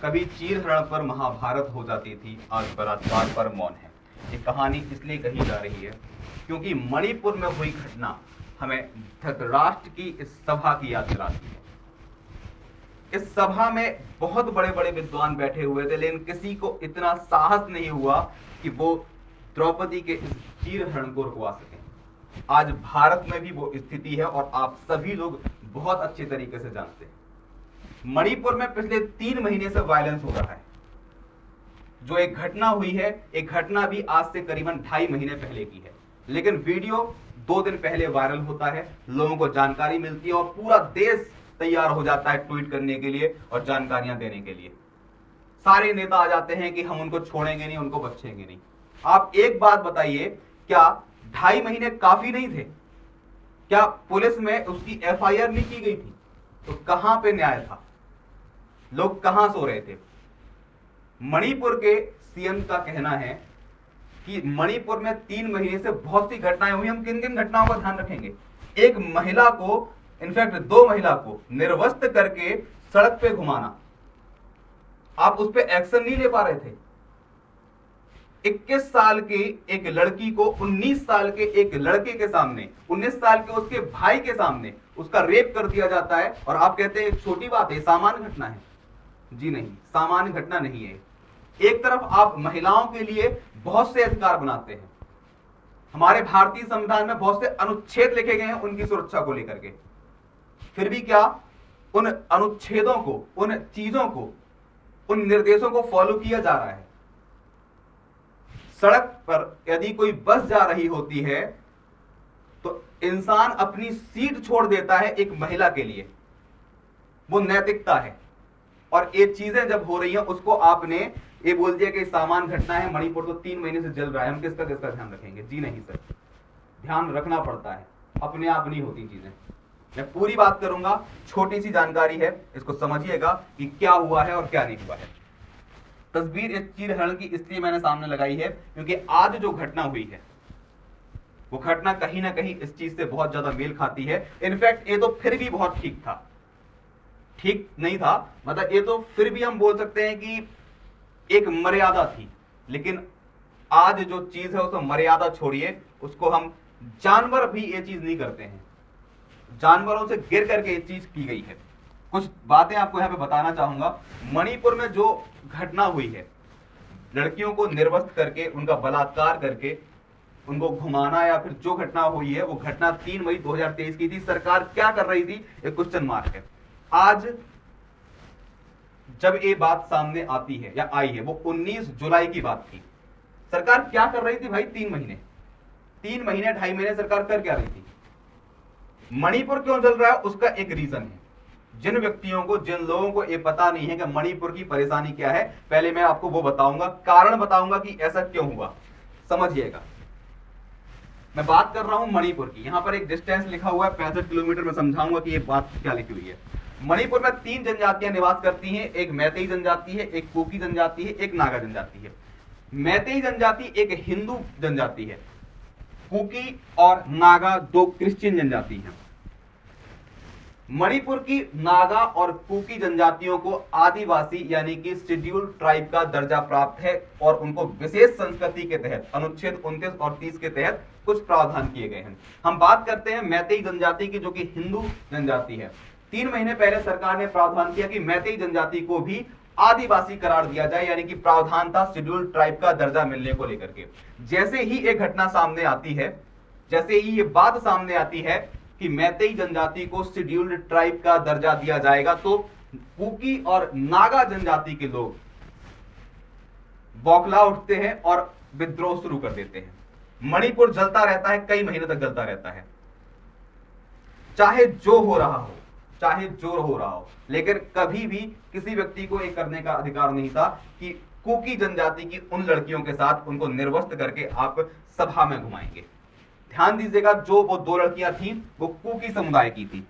कभी चीर हरण पर महाभारत हो जाती थी, आज बलात्कार पर मौन है। ये कहानी इसलिए कही जा रही है क्योंकि मणिपुर में हुई घटना हमें धृतराष्ट्र की इस सभा की याद दिलाती है। इस सभा में बहुत बड़े बड़े विद्वान बैठे हुए थे, लेकिन किसी को इतना साहस नहीं हुआ कि वो द्रौपदी के इस चीर हरण को रुकवा सके। आज भारत में भी वो स्थिति है और आप सभी लोग बहुत अच्छे तरीके से जानते हैं। मणिपुर में पिछले 3 महीने से वायलेंस हो रहा है। जो एक घटना हुई है, एक घटना भी आज से करीबन 2.5 महीने पहले की है, लेकिन वीडियो 2 दिन पहले वायरल होता है, लोगों को जानकारी मिलती है और पूरा देश तैयार हो जाता है ट्वीट करने के लिए और जानकारियां देने के लिए। सारे नेता आ जाते हैं कि हम उनको छोड़ेंगे नहीं, उनको बख्शेंगे नहीं। आप एक बात बताइए, क्या 2.5 महीने काफी नहीं थे? क्या पुलिस में उसकी एफआईआर नहीं की गई थी? तो कहां पे न्याय था? लोग कहां सो रहे थे? मणिपुर के सीएम का कहना है कि मणिपुर में 3 महीने से बहुत सी घटनाएं हुई। हम किन किन घटनाओं का ध्यान रखेंगे? एक महिला को, इनफैक्ट 2 महिला को निर्वस्त्र करके सड़क पे घुमाना, आप उस पर एक्शन नहीं ले पा रहे थे। 21 साल की एक लड़की को 19 साल के एक लड़के के सामने, 19 साल के उसके भाई के सामने उसका रेप कर दिया जाता है और आप कहते हैं छोटी बात है, सामान्य घटना है। जी नहीं, सामान्य घटना नहीं है। एक तरफ आप महिलाओं के लिए बहुत से अधिकार बनाते हैं, हमारे भारतीय संविधान में बहुत से अनुच्छेद लिखे गए हैं उनकी सुरक्षा को लेकर के, फिर भी क्या उन अनुच्छेदों को, उन चीजों को, उन निर्देशों को फॉलो किया जा रहा है? सड़क पर यदि कोई बस जा रही होती है तो इंसान अपनी सीट छोड़ देता है एक महिला के लिए, वो नैतिकता है। और ये चीजें जब हो रही हैं उसको आपने ये बोल दिया कि सामान्य घटना है, मणिपुर तो 3 महीने से जल रहा है, हम किसका किसका ध्यान रखेंगे? जी नहीं सर, ध्यान रखना पड़ता है, अपने आप नहीं होती चीजें। मैं पूरी बात करूंगा, छोटी सी जानकारी है, इसको समझिएगा कि क्या हुआ है और क्या नहीं हुआ है। तस्वीर इस चीर हरण की इसलिए मैंने सामने लगाई है क्योंकि आज जो घटना हुई है वो घटना कहीं ना कहीं इस चीज से बहुत ज्यादा मेल खाती है। इनफैक्ट ये तो फिर भी बहुत ठीक था, ठीक नहीं था, मतलब ये तो फिर भी हम बोल सकते हैं कि एक मर्यादा थी, लेकिन आज जो चीज है उसको मर्यादा छोड़िए, उसको हम, जानवर भी ये चीज नहीं करते हैं, जानवरों से गिर करके ये चीज की गई है। कुछ बातें आपको यहां पे बताना चाहूंगा। मणिपुर में जो घटना हुई है, लड़कियों को निर्वस्त्र करके, उनका बलात्कार करके, उनको घुमाना, या फिर जो घटना हुई है वो घटना 3 मई 2023 की थी। सरकार क्या कर रही थी, एक क्वेश्चन मार्क है। आज जब ये बात सामने आती है या आई है, वो 19 जुलाई की बात थी। सरकार क्या कर रही थी भाई? 3 महीने 2.5 महीने सरकार कर क्या रही थी? मणिपुर क्यों जल रहा है उसका एक रीजन है। जिन व्यक्तियों को, जिन लोगों को ये पता नहीं है कि मणिपुर की परेशानी क्या है, पहले मैं आपको वो बताऊंगा, कारण बताऊंगा कि ऐसा क्यों हुआ, समझिएगा। मैं बात कर रहा हूं मणिपुर की, यहां पर एक डिस्टेंस लिखा हुआ है 65 किलोमीटर। में समझाऊंगा कि ये बात क्या लिखी हुई है। मणिपुर में 3 जनजातियां निवास करती हैं, एक मैतेई जनजाति है, एक कुकी जनजाति है, एक नागा जनजाति है। मैतेई जनजाति एक हिंदू जनजाति है, कुकी और नागा 2 क्रिश्चियन जनजाति हैं। मणिपुर की नागा और कुकी जनजातियों को आदिवासी यानी कि शेड्यूल्ड ट्राइब का दर्जा प्राप्त है और उनको विशेष संस्कृति के तहत अनुच्छेद 29 और 30 के तहत कुछ प्रावधान किए गए हैं। हम बात करते हैं मैतेई जनजाति की, जो कि हिंदू जनजाति है। 3 महीने पहले सरकार ने प्रावधान किया कि मैतेई जनजाति को भी आदिवासी करार दिया जाए, यानी कि प्रावधान था शेड्यूल्ड ट्राइब का दर्जा मिलने को लेकर के। जैसे ही एक घटना सामने आती है, जैसे ही ये बात सामने आती है कि मैतेई जनजाति को शेड्यूल्ड ट्राइब का दर्जा दिया जाएगा, तो कुकी और नागा जनजाति के लोग बौखला उठते हैं और विद्रोह शुरू कर देते हैं। मणिपुर जलता रहता है, कई महीने तक जलता रहता है, चाहे जो हो रहा हो, चाहे जो हो रहा हो। लेकिन कभी भी किसी व्यक्ति को यह करने का अधिकार नहीं था कि कुकी जनजाति की उन लड़कियों के साथ उनको निर्वस्त्र करके आप सभा में घुमाएंगे। ध्यान दीजिएगा, जो वो 2 लड़कियां थी वो कुकी समुदाय की थी,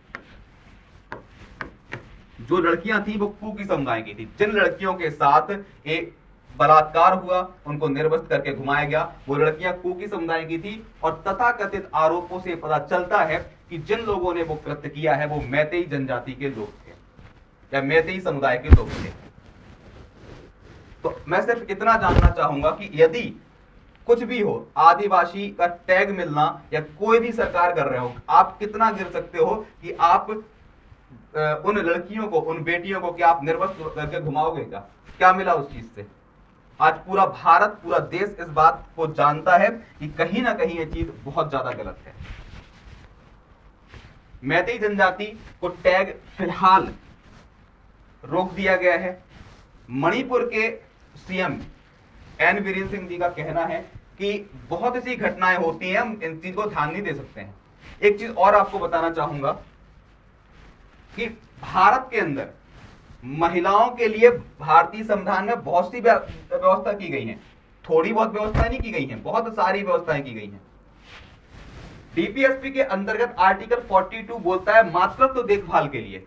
जो लड़कियां थी वो कुकी समुदाय की थी। जिन लड़कियों के साथ एक बलात्कार हुआ, उनको निर्वस्त्र करके घुमाया गया, वो लड़कियां कुकी समुदाय की थी। और तथाकथित आरोपों से पता चलता है कि जिन लोगों ने वो कृत्य किया है वो मैतेई जनजाति के लोग थे या मैतेई समुदाय के लोग थे। तो मैं सिर्फ इतना जानना चाहूंगा कि यदि कुछ भी हो, आदिवासी का टैग मिलना या कोई भी सरकार कर रहे हो, आप कितना गिर सकते हो कि आप उन लड़कियों को, उन बेटियों को क्या आप निर्वस्त्र करके घुमाओगे? क्या मिला उस चीज से? आज पूरा भारत, पूरा देश इस बात को जानता है कि कहीं ना कहीं यह चीज बहुत ज्यादा गलत है। मैतेई जनजाति को टैग फिलहाल रोक दिया गया है। मणिपुर के सीएम एन बीरेन सिंह जी का कहना है कि बहुत सी घटनाएं होती हैं, हम इन चीज को ध्यान नहीं दे सकते हैं। एक चीज और आपको बताना चाहूंगा कि भारत के अंदर महिलाओं के लिए भारतीय संविधान में बहुत सी व्यवस्था की गई है। थोड़ी बहुत व्यवस्थाएं नहीं की गई हैं, बहुत सारी व्यवस्थाएं की गई हैं। डीपीएसपी के अंतर्गत आर्टिकल 42 बोलता है मातृत्व देखभाल के लिए।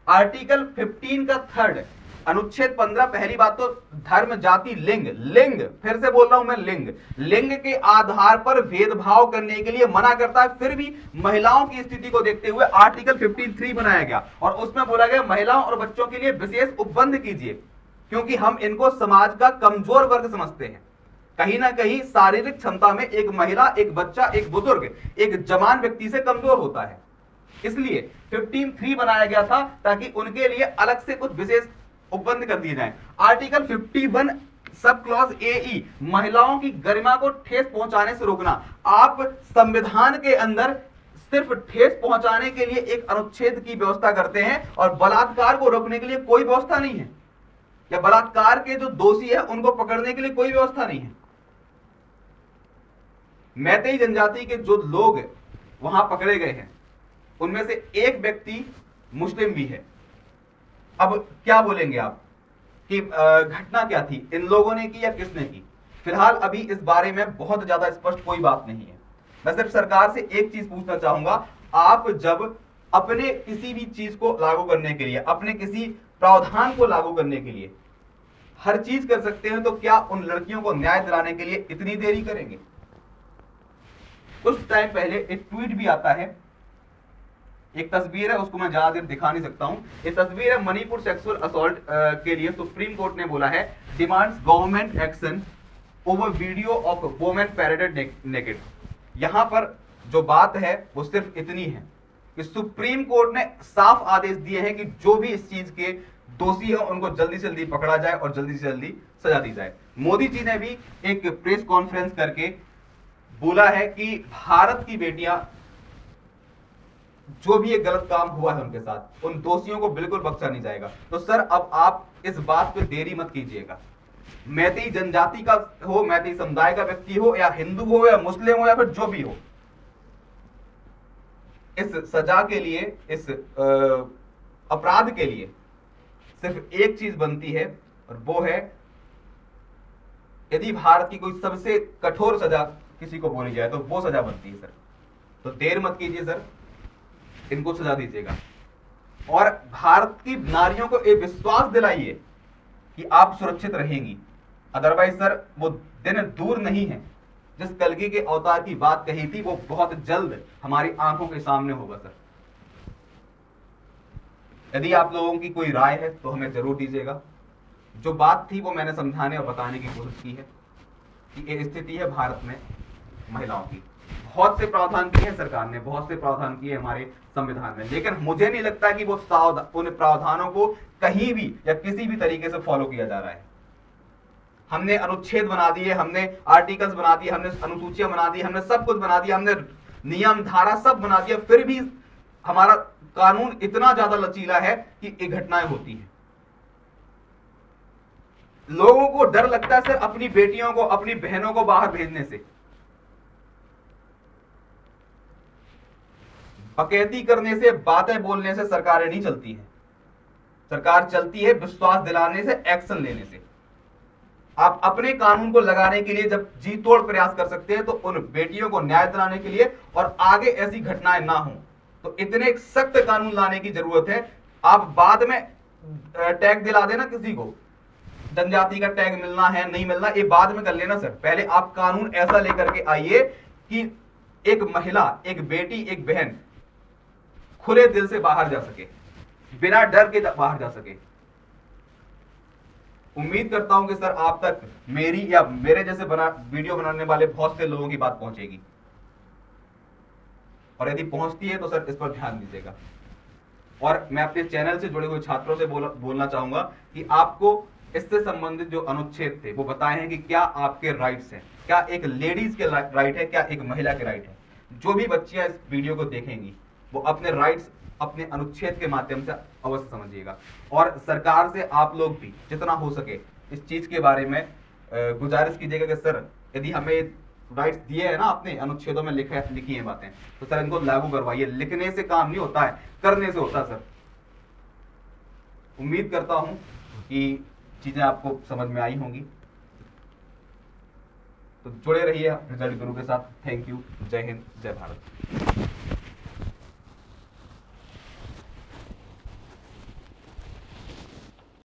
आर्टिकल 15 का थर्ड अनुच्छेद 15 पहली बात तो धर्म, जाति, लिंग फिर से बोल रहा हूं मैं, लिंग के आधार पर भेदभाव करने के लिए मना करता है। फिर भी महिलाओं की स्थिति को देखते हुए आर्टिकल 15(3) बनाया गया और उसमें बोला गया महिलाओं और बच्चों के लिए विशेष उपबंध कीजिए, क्योंकि हम इनको समाज का कमजोर वर्ग समझते हैं। कहीं ना कहीं शारीरिक क्षमता में एक महिला, एक बच्चा, एक बुजुर्ग, एक जवान व्यक्ति से कमजोर होता है। इसलिए 15(3) बनाया गया था ताकि उनके लिए अलग से कुछ विशेष उपबंध कर दिए जाएं। आर्टिकल 51 सब क्लॉज ए महिलाओं की गरिमा को ठेस पहुंचाने से रोकना। आप संविधान के अंदर सिर्फ ठेस पहुंचाने के लिए एक अनुच्छेद की व्यवस्था करते हैं और बलात्कार को रोकने के लिए कोई व्यवस्था नहीं है, या बलात्कार के जो दोषी है उनको पकड़ने के लिए कोई व्यवस्था नहीं है। मैतेई जनजाति के जो लोग वहां पकड़े गए हैं उनमें से एक व्यक्ति मुस्लिम भी है। अब क्या बोलेंगे आप कि घटना क्या थी, इन लोगों ने की या किसने की? फिलहाल अभी इस बारे में बहुत ज्यादा स्पष्ट कोई बात नहीं है। मैं सिर्फ सरकार से एक चीज पूछना चाहूंगा, आप जब अपने किसी भी चीज को लागू करने के लिए, अपने किसी प्रावधान को लागू करने के लिए हर चीज कर सकते हैं, तो क्या उन लड़कियों को न्याय दिलाने के लिए इतनी देरी करेंगे? कुछ टाइम पहले एक ट्वीट भी आता है, एक तस्वीर है, उसको मैं ज्यादा देर दिखा नहीं सकता हूं। ये तस्वीर है मणिपुर सेक्सुअल असॉल्ट के लिए सुप्रीम कोर्ट ने बोला है demands government action over video of women paraded naked. यहां पर जो बात है वो सिर्फ इतनी है कि सुप्रीम कोर्ट ने साफ आदेश दिए हैं कि जो भी इस चीज के दोषी है उनको जल्दी से जल्दी पकड़ा जाए और जल्दी से जल्दी सजा दी जाए। मोदी जी ने भी एक प्रेस कॉन्फ्रेंस करके बोला है कि भारत की बेटियां, जो भी एक गलत काम हुआ है उनके साथ, उन दोषियों को बिल्कुल बख्शा नहीं जाएगा। तो सर अब आप इस बात पे देरी मत कीजिएगा। मैतेई जनजाति का हो, मैतेई समुदाय का व्यक्ति हो, या हिंदू हो, या मुस्लिम हो, या फिर जो भी हो, इस सजा के लिए, इस अपराध के लिए सिर्फ एक चीज बनती है और वो है, यदि भारत की कोई सबसे कठोर सजा किसी को बोली जाए तो वो सजा बनती है सर। तो देर मत कीजिए सर, इनको सजा दीजिएगा और भारत की नारियों को एक विश्वास दिलाइए कि आप सुरक्षित रहेंगी। अदरवाइज सर वो दिन दूर नहीं है जिस कलगी के अवतार की बात कही थी, वो बहुत जल्द हमारी आंखों के सामने होगा सर। यदि आप लोगों की कोई राय है तो हमें जरूर दीजिएगा। जो बात थी वो मैंने समझाने और बताने की कोशिश की है कि ये स्थिति है भारत में महिलाओं की। बहुत से प्रावधान किए हैं सरकार ने, बहुत से प्रावधान किए हमारे संविधान में, लेकिन मुझे नहीं लगता कि वो उन प्रावधानों को कहीं भी या किसी भी तरीके से फॉलो किया जा रहा है। हमने अनुच्छेद बना दिए, हमने आर्टिकल्स बना दिए, हमने अनुसूचियां बना दी, हमने सब कुछ बना दिया, हमने नियम धारा सब बना दिया, फिर भी हमारा कानून इतना ज्यादा लचीला है कि ये घटनाएं होती हैं। लोगों को डर लगता है सिर्फ अपनी बेटियों को, अपनी बहनों को बाहर भेजने से। बकैती करने से, बातें बोलने से सरकारें नहीं चलती हैं। सरकार चलती है विश्वास दिलाने से, एक्शन लेने से। आप अपने कानून को लगाने के लिए जब जी तोड़ प्रयास कर सकते हैं तो उन बेटियों को न्याय दिलाने के लिए और आगे ऐसी घटनाएं ना हो तो इतने सख्त कानून लाने की जरूरत है। आप बाद में टैग दिला देना किसी को, जनजाति का टैग मिलना है नहीं मिलना ये बाद में कर लेना सर। पहले आप कानून ऐसा लेकर के आइए कि एक महिला, एक बेटी, एक बहन खुले दिल से बाहर जा सके, बिना डर के बाहर जा सके। उम्मीद करता हूं कि सर आप तक मेरी या मेरे जैसे वीडियो बनाने वाले बहुत से लोगों की बात पहुंचेगी, और यदि पहुंचती है तो सर इस पर ध्यान दीजिएगा। और मैं अपने चैनल से जुड़े हुए छात्रों से बोलना चाहूंगा कि आपको इससे संबंधित जो अनुच्छेद थे वो बताए हैं कि क्या आपके राइट्स हैं, क्या एक लेडीज के राइट है, क्या एक महिला के राइट है। जो भी बच्चियां इस वीडियो को देखेंगी वो अपने राइट्स अपने अनुच्छेद के माध्यम से अवश्य समझिएगा। और सरकार से आप लोग भी जितना हो सके इस चीज के बारे में गुजारिश कीजिएगा कि सर यदि हमें राइट्स दिए हैं ना, अपने अनुच्छेदों में लिखी है बातें, तो सर इनको लागू करवाइए। लिखने से काम नहीं होता है, करने से होता है सर। उम्मीद करता हूं कि चीजें आपको समझ में आई होंगी। तो जुड़े रहिए रिजल्ट गुरु के साथ। Thank you. जय हिंद, जय भारत।